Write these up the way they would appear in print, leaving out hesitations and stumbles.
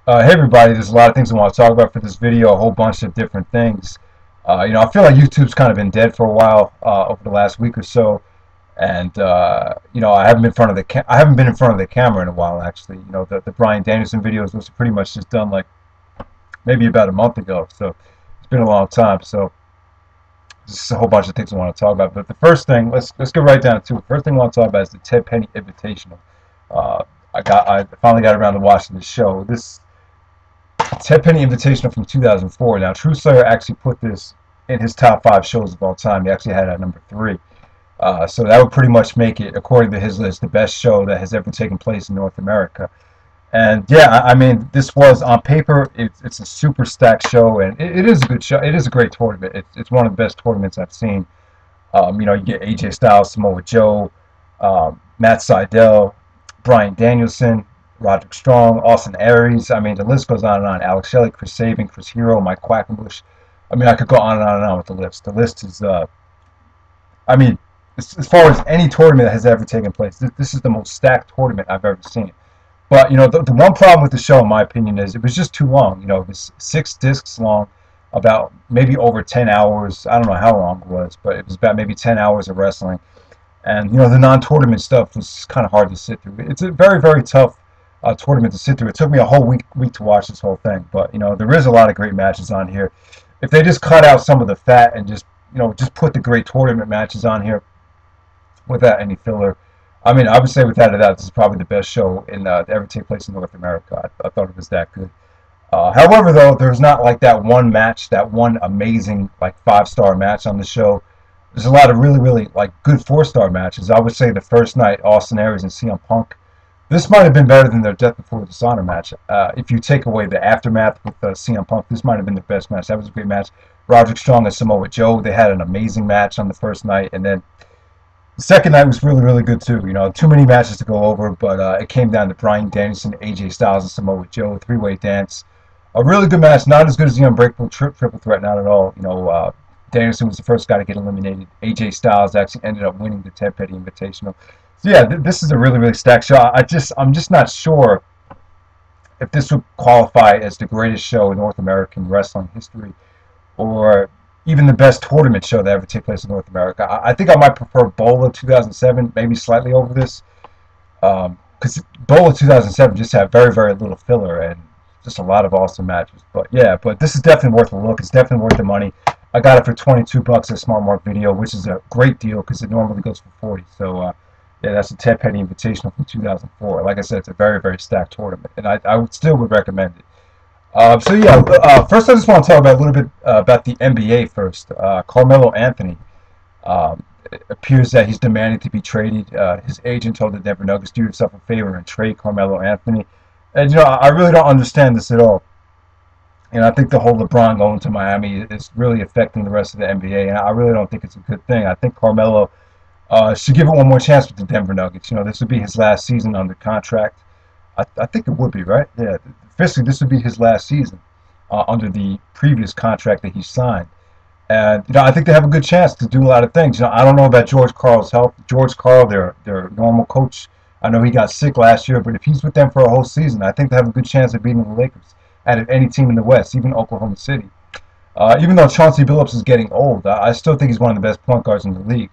Hey everybody, there's a lot of things I want to talk about for this video, a whole bunch of different things. I feel like YouTube's kind of been dead for a while over the last week or so, and I haven't been in front of the camera in a while actually. The Bryan Danielson videos was pretty much just done like maybe about a month ago, so it's been a long time. So there's a whole bunch of things I want to talk about. But the first thing, let's get right down to it. First thing I want to talk about is the Ted Penny Invitational. I finally got around to watching the show. This Ted Penny Invitational from 2004. Now, True Slayer actually put this in his top 5 shows of all time. He actually had it at number 3. So that would pretty much make it, according to his list, the best show that has ever taken place in North America. And yeah, I mean, this was on paper, it's a super stacked show, and it is a good show. It is a great tournament. It's one of the best tournaments I've seen. You get AJ Styles, Samoa Joe, Matt Sydal, Bryan Danielson, Roderick Strong, Austin Aries. I mean, the list goes on and on. Alex Shelley, Chris Sabin, Chris Hero, Mike Quackenbush. I mean, I could go on and on and on with the list. The list is, I mean, as far as any tournament that has ever taken place, this is the most stacked tournament I've ever seen. But, the one problem with the show, in my opinion, is it was just too long. It was 6 discs long, about maybe over 10 hours. I don't know how long it was, but it was about maybe 10 hours of wrestling. And, the non-tournament stuff was kind of hard to sit through. It's a very, very tough tournament to sit through. It took me a whole week to watch this whole thing, but there is a lot of great matches on here. If they just cut out some of the fat and just put the great tournament matches on here without any filler, I mean, I would say without a doubt this is probably the best show to ever take place in North America. I thought it was that good. However, though, there's not like that one match, that one amazing like 5-star match on the show. There's a lot of really, really like good 4-star matches. I would say the first night, Austin Aries and CM Punk. This might have been better than their Death Before Dishonor match. If you take away the aftermath with CM Punk, this might have been the best match. That was a great match. Roderick Strong and Samoa Joe, they had an amazing match on the first night. And then the second night was really, really good too. Too many matches to go over, but it came down to Bryan Danielson, AJ Styles, and Samoa Joe, 3-way dance. A really good match, not as good as the Unbreakable Triple Threat, not at all. Danielson was the first guy to get eliminated. AJ Styles actually ended up winning the Ted Penny Invitational. So yeah, this is a really, really stacked show. I'm just not sure if this would qualify as the greatest show in North American wrestling history, or even the best tournament show that ever took place in North America. I think I might prefer BOLA 2007, maybe slightly over this, because BOLA 2007 just had very, very little filler and just a lot of awesome matches. But yeah, but this is definitely worth a look. It's definitely worth the money. I got it for 22 bucks at Smart Mark Video, which is a great deal because it normally goes for 40. So yeah, that's a Ted Penny Invitational from 2004. Like I said, it's a very, very stacked tournament, and I would recommend it. So yeah, first I just want to talk about a little bit about the NBA first. Carmello Anthony. It appears that he's demanding to be traded. His agent told the Denver Nuggets, do yourself a favor and trade Carmello Anthony. And I really don't understand this at all. And I think the whole LeBron going to Miami is really affecting the rest of the NBA, and I really don't think it's a good thing. I think Carmello should give it one more chance with the Denver Nuggets. This would be his last season under contract. I think it would be, right? Yeah, officially this would be his last season under the previous contract that he signed. And I think they have a good chance to do a lot of things. I don't know about George Karl's health. George Karl, their normal coach, I know he got sick last year, but if he's with them for a whole season, I think they have a good chance of beating the Lakers out of any team in the West, even Oklahoma City. Even though Chauncey Billups is getting old, I still think he's one of the best point guards in the league.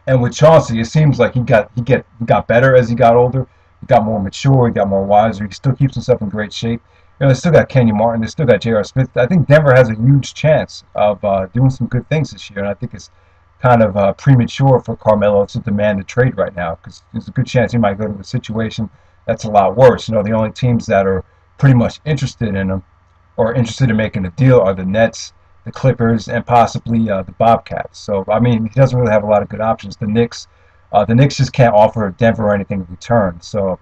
And with Chauncey, it seems like he got better as he got older. He got more mature. He got more wiser. He still keeps himself in great shape. They still got Kenny Martin. They still got J.R. Smith. I think Denver has a huge chance of doing some good things this year, and I think it's kind of premature for Carmello to demand a trade right now, because there's a good chance he might go to a situation that's a lot worse. The only teams that are pretty much interested in him or interested in making a deal are the Nets, the Clippers, and possibly the Bobcats. So I mean, he doesn't really have a lot of good options. The Knicks just can't offer Denver anything in return. So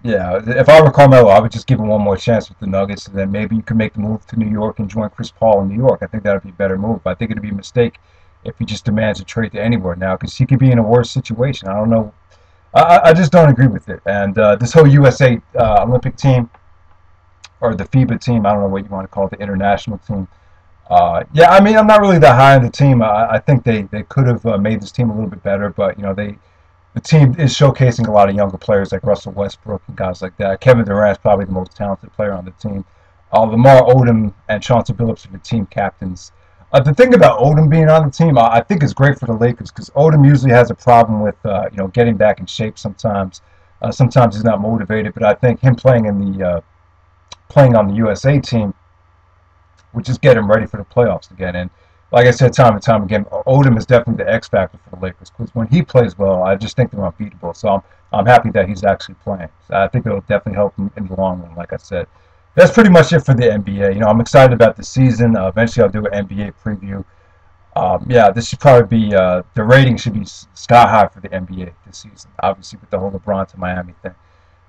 yeah, if I were Carmello, I would just give him one more chance with the Nuggets, and then maybe you can make the move to New York and join Chris Paul in New York. I think that would be a better move. I think it would be a mistake if he just demands a trade to anywhere now, because he could be in a worse situation. I don't know. I just don't agree with it. And this whole USA Olympic team, or the FIBA team, I don't know what you want to call it, the international team. Yeah, I mean, I'm not really that high on the team. I think they could have made this team a little bit better, but they the team is showcasing a lot of younger players like Russell Westbrook and guys like that. Kevin Durant's probably the most talented player on the team. Lamar Odom and Chauncey Billups are the team captains. The thing about Odom being on the team, I think is great for the Lakers because Odom usually has a problem with getting back in shape sometimes. Sometimes he's not motivated, but I think him playing on the USA team would just get him ready for the playoffs again. And like I said time and time again, Odom is definitely the X factor for the Lakers because when he plays well, I just think they're unbeatable. So I'm happy that he's actually playing. So I think it'll definitely help him in the long run. Like I said, that's pretty much it for the NBA. I'm excited about the season. Eventually, I'll do an NBA preview. Yeah, this should probably be the rating should be sky high for the NBA this season. Obviously, with the whole LeBron to Miami thing.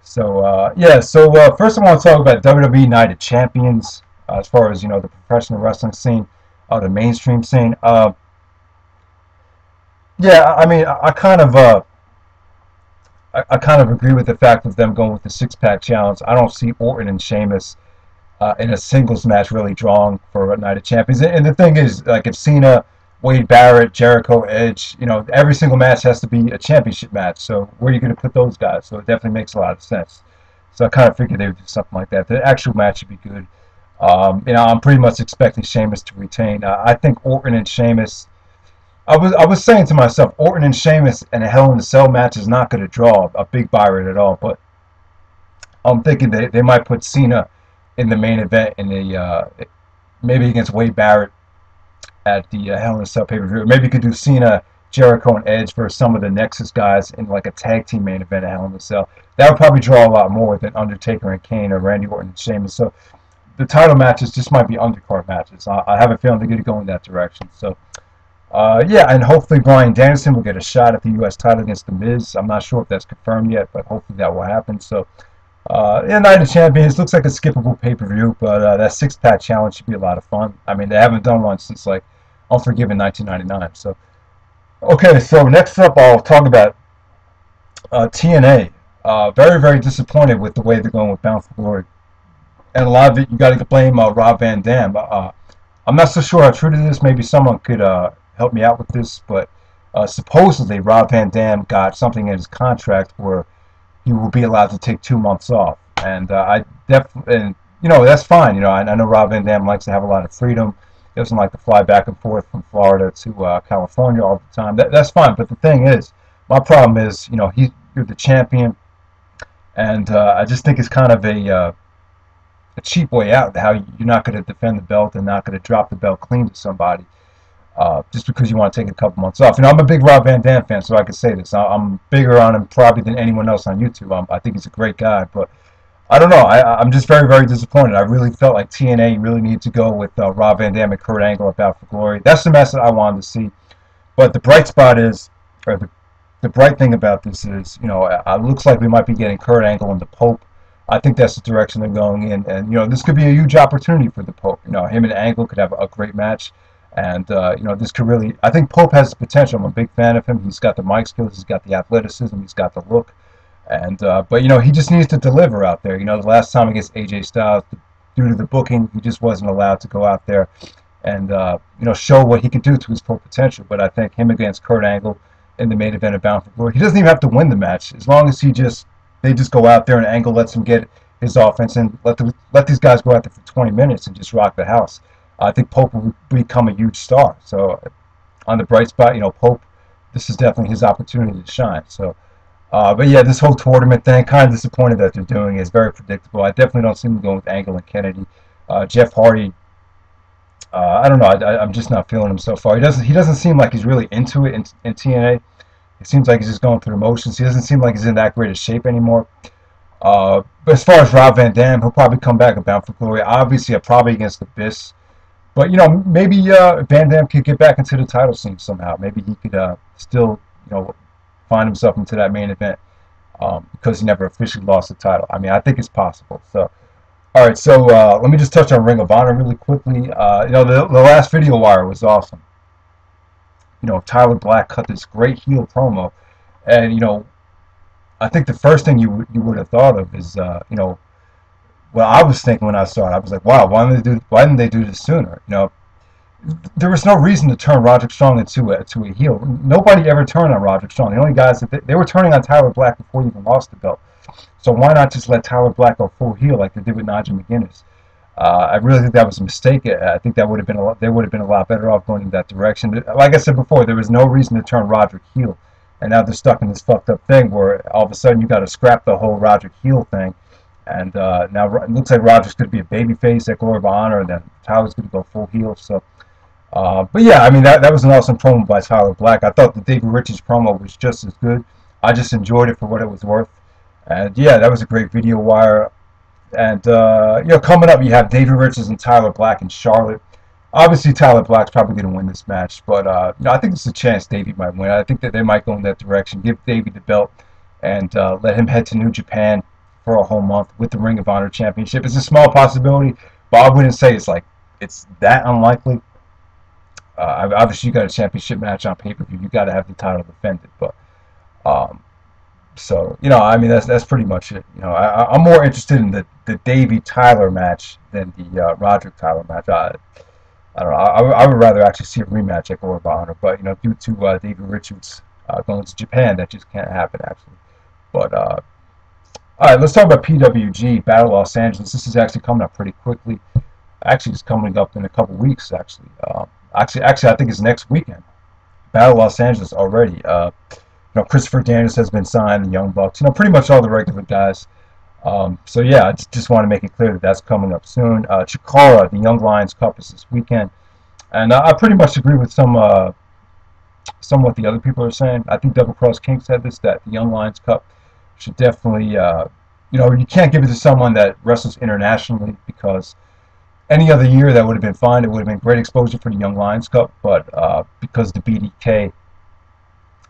So yeah. So first, I want to talk about WWE Night of Champions as far as the professional wrestling scene. The mainstream scene. Yeah, I mean, I kind of agree with the fact of them going with the six-pack challenge. I don't see Orton and Sheamus in a singles match really drawing for a Night of Champions. And the thing is, like, if Cena, Wade Barrett, Jericho, Edge, every single match has to be a championship match. So where are you going to put those guys? So it definitely makes a lot of sense. So I kind of figured they would do something like that. The actual match should be good. I'm pretty much expecting Sheamus to retain. I think Orton and Sheamus. I was saying to myself, Orton and Sheamus in a Hell in a Cell match is not going to draw a big buy rate at all. But I'm thinking they might put Cena in the main event in the maybe against Wade Barrett at the Hell in a Cell pay-per-view. Maybe you could do Cena, Jericho, and Edge versus some of the Nexus guys in like a tag team main event at Hell in a Cell. That would probably draw a lot more than Undertaker and Kane or Randy Orton and Sheamus. So the title matches just might be undercard matches. I have a feeling they're going to go in that direction. So, yeah, and hopefully Bryan Danielson will get a shot at the U.S. title against The Miz. I'm not sure if that's confirmed yet, but hopefully that will happen. So, yeah, Night of Champions looks like a skippable pay-per-view, but that six-pack challenge should be a lot of fun. I mean, they haven't done one since, like, Unforgiven 1999. So, okay, so next up I'll talk about TNA. Very, very disappointed with the way they're going with Bound for Glory. And a lot of it, you got to blame Rob Van Dam. I'm not so sure how true to this. Maybe someone could help me out with this. But supposedly, Rob Van Dam got something in his contract where he will be allowed to take 2 months off. And I definitely, that's fine. I know Rob Van Dam likes to have a lot of freedom. He doesn't like to fly back and forth from Florida to California all the time. That's fine. But the thing is, my problem is, you're the champion, and I just think it's kind of a cheap way out, how you're not going to defend the belt and not going to drop the belt clean to somebody just because you want to take a couple months off. I'm a big Rob Van Dam fan, so I can say this. I'm bigger on him probably than anyone else on YouTube. I think he's a great guy, but I don't know. I'm just very, very disappointed. I really felt like TNA really needed to go with Rob Van Dam and Kurt Angle at Bound for Glory. That's the message I wanted to see. But the bright spot is, or the bright thing about this is, it looks like we might be getting Kurt Angle and the Pope. I think that's the direction they're going in, and this could be a huge opportunity for the Pope. Him and Angle could have a great match, and this could really. I think Pope has the potential. I'm a big fan of him. He's got the mic skills, he's got the athleticism, he's got the look, and but he just needs to deliver out there. The last time against AJ Styles, due to the booking, he just wasn't allowed to go out there and show what he could do to his full potential. But I think him against Kurt Angle in the main event of Bound for Glory, he doesn't even have to win the match as long as they just go out there and Angle lets him get his offense and let these guys go out there for 20 minutes and just rock the house. I think Pope will become a huge star. So on the bright spot, Pope, this is definitely his opportunity to shine. So, but yeah, this whole tournament thing, kind of disappointed that they're doing. It's very predictable. I definitely don't see them going with Angle and Kennedy. Jeff Hardy, I don't know. I'm just not feeling him so far. He doesn't seem like he's really into it in TNA. It seems like he's just going through the motions. He doesn't seem like he's in that great of shape anymore. But as far as Rob Van Dam, he'll probably come back and Bound for Glory. Obviously, probably against Abyss. But, maybe Van Dam could get back into the title scene somehow. Maybe he could still, find himself into that main event because he never officially lost the title. I mean, I think it's possible. So, all right, so let me just touch on Ring of Honor really quickly. The last Video Wire was awesome. Tyler Black cut this great heel promo, and I think the first thing you would have thought of is what I was thinking when I saw it. I was like, wow, why didn't they do this sooner? there was no reason to turn Roderick Strong into a heel. Nobody ever turned on Roderick Strong. The only guys that they were turning on Tyler Black before he even lost the belt. So why not just let Tyler Black go full heel like they did with Nigel McGuinness? I really think that was a mistake. I think that would have been they would have been a lot better off going in that direction. Like I said before, there was no reason to turn Roderick heel, and now they're stuck in this fucked up thing where all of a sudden you got to scrap the whole Roderick heel thing, and now it looks like Roderick's going to be a babyface at Glory of Honor, and then Tyler's going to go full heel. So, but yeah, I mean that was an awesome promo by Tyler Black. I thought the David Richards promo was just as good. I just enjoyed it for what it was worth, and yeah, that was a great video wire. And you know, coming up, you have David Richards and Tyler Black in Charlotte. Obviously, Tyler Black's probably going to win this match, but you know, I think there's a chance Davey might win. I think that they might go in that direction, give Davey the belt, and let him head to New Japan for a whole month with the Ring of Honor Championship. It's a small possibility, but I wouldn't say it's that unlikely. Obviously, you got a championship match on pay-per-view. You got to have the title defended, but. So, you know, I mean, that's pretty much it. You know, I'm more interested in the Davey Tyler match than the Roderick Tyler match. I don't know. I would rather actually see a rematch at Glory of Honor, but you know, due to David Richards going to Japan, that just can't happen actually. But all right, let's talk about PWG Battle Los Angeles. This is actually coming up pretty quickly. Actually, it's coming up in a couple weeks. Actually, I think it's next weekend. Battle Los Angeles already. You know, Christopher Danielson has been signed, the Young Bucks, you know, pretty much all the regular guys. So yeah, I just want to make it clear that that's coming up soon. Chikara, the Young Lions Cup is this weekend, and I pretty much agree with some what the other people are saying. I think Double Cross King said this, that the Young Lions Cup should definitely, you know, you can't give it to someone that wrestles internationally, because any other year that would have been fine. It would have been great exposure for the Young Lions Cup, but because the BDK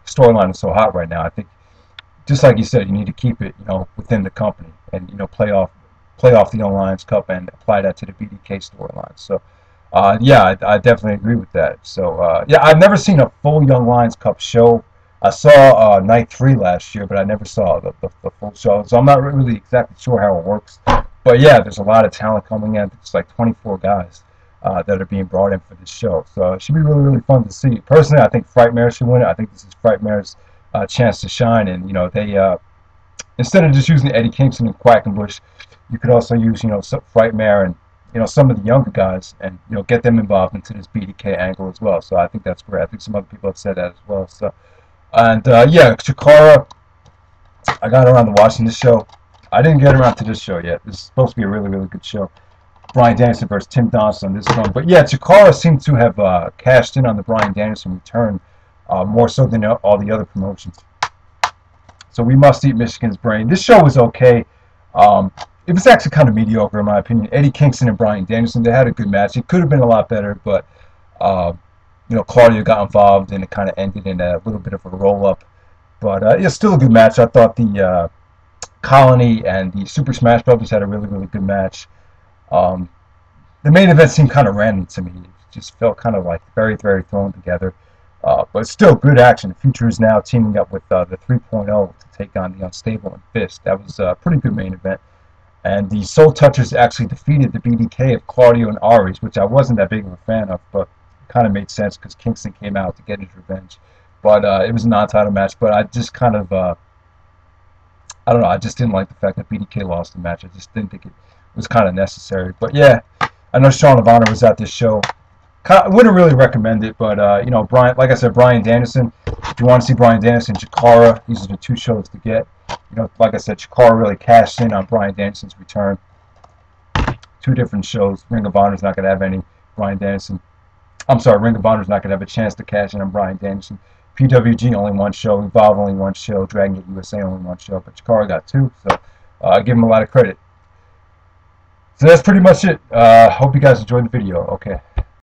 storyline is so hot right now, I think, just like you said, you need to keep it, you know, within the company, and you know, play off the Young Lions Cup and apply that to the BDK storyline. So, yeah, I definitely agree with that. So, yeah, I've never seen a full Young Lions Cup show. I saw Night 3 last year, but I never saw the full show, so I'm not really exactly sure how it works. But yeah, there's a lot of talent coming in. It's like 24 guys that are being brought in for this show. So it should be really, really fun to see. Personally, I think Frightmare should win it. I think this is Frightmare's chance to shine. And, you know, they, instead of just using Eddie Kingston and Quackenbush, you could also use, you know, Frightmare and, you know, some of the younger guys, and, you know, get them involved into this BDK angle as well. So I think that's great. I think some other people have said that as well. So, and, yeah, Chikara, I got around to watching this show. I didn't get around to this show yet. This is supposed to be a really, really good show. Bryan Danielson versus Tim Donst on this one. But yeah, Chikara seemed to have cashed in on the Bryan Danielson return more so than all the other promotions. So we must eat Michigan's brain. This show was okay. It was actually kind of mediocre in my opinion. Eddie Kingston and Bryan Danielson, they had a good match. It could have been a lot better, but you know, Claudio got involved and it kind of ended in a little bit of a roll-up. But it's still a good match. I thought the Colony and the Super Smash Brothers had a really, really good match. The main event seemed kind of random to me. It just felt kind of like very, very thrown together. But still good action. The Future is now teaming up with the 3.0 to take on the Unstable and Fist. That was a pretty good main event. And the Soul Touchaz actually defeated the BDK of Claudio and Aries, which I wasn't that big of a fan of, but kind of made sense because Kingston came out to get his revenge. But it was a non-title match. But I just kind of, I don't know, I just didn't like the fact that BDK lost the match. I just didn't think it was kind of necessary. But yeah, I know Shawn of Honor was at this show. I wouldn't really recommend it, but you know, Bryan, like I said, Bryan Danielson. If you want to see Bryan Danielson, Chikara, these are the two shows to get. You know, like I said, Chikara really cashed in on Bryan Danielson's return. Two different shows. Ring of Honor's not going to have any Bryan Danielson. I'm sorry, Ring of Honor's not going to have a chance to cash in on Bryan Danielson. PWG only one show, Evolve only one show, Dragon Gate USA only one show, but Chikara got two, so I give him a lot of credit. So that's pretty much it. Hope you guys enjoyed the video. Okay.